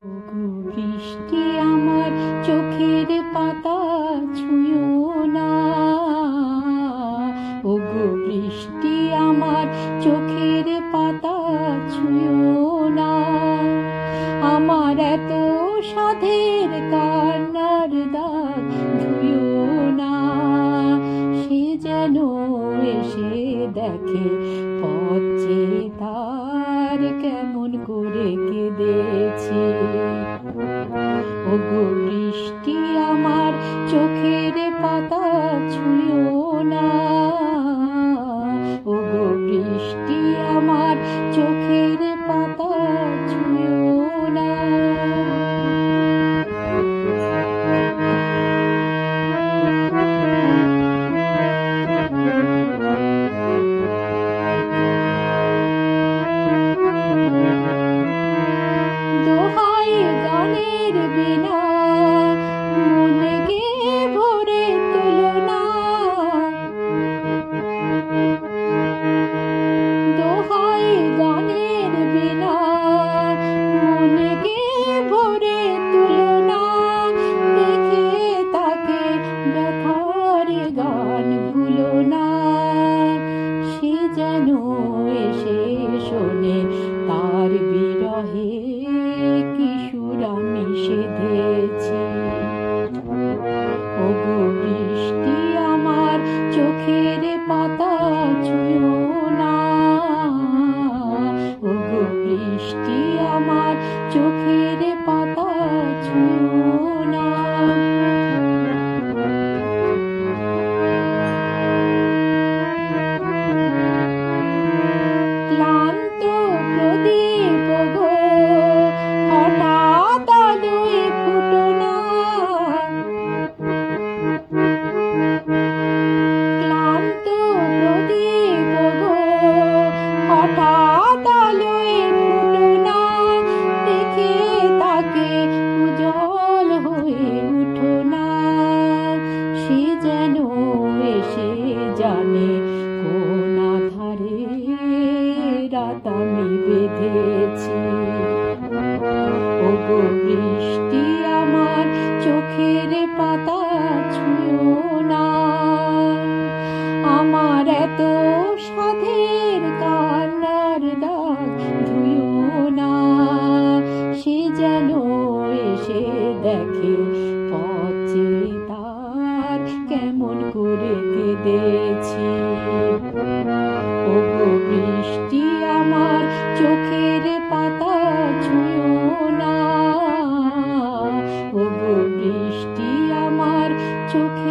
ওগো বৃষ্টি আমার চোখের পাতা ছুঁয়ো না। ওগো বৃষ্টি আমার চোখের পাতা ছুঁয়ো না। আমার এত সাধের কান্নার দাগ ধুয়ো না। সে যেন এসে দেখে পথ চেয়ে তার কেমন করে কেঁদেছি। ওগো বৃষ্টি আমার চোখের পাতা ছুঁয়ো না। ওগো বৃষ্টি আমার চোখের পাতা ছুঁয়ো না। দোহাই গানের বিনা মনে গে ভরে তুলো না। দোহাই গানের বিনা মনে গে ভরে তুলো না। দেখে তাকে ব্যথার গান ভুলো না। সে যেন এসে শোনে তার বিরহে কি সুর আমি সেধেছি। ওগো বৃষ্টি আমার চোখের পাতা ছুঁয়ো না। ওগো বৃষ্টি আমার চোখের পাতা ছুঁয়ো না। ক্লান্ত প্রদীপ গো হঠাৎ আলোয় ফুটো না। ক্লান্ত প্রদীপ গো হঠাৎ আলোয় ফুটো না। দেখে তাকে উজ্জ্বল হয়ে উঠো না। সে যেন এসে জানে কোন আধারে রাত আমি বেঁধেছি। ওগো বৃষ্টি আমার চোখের পাতা ছুঁয়ো না। আমার এত সাধের কান্নার দাগ ধুয়ো না। সে যেন এসে দেখে পথ চেয়ে তার কেমন করে কেঁদেছি। ওগো বৃষ্টি আমার চোখের পাতা ছুঁয়ো না। ওগো বৃষ্টি আমার চোখের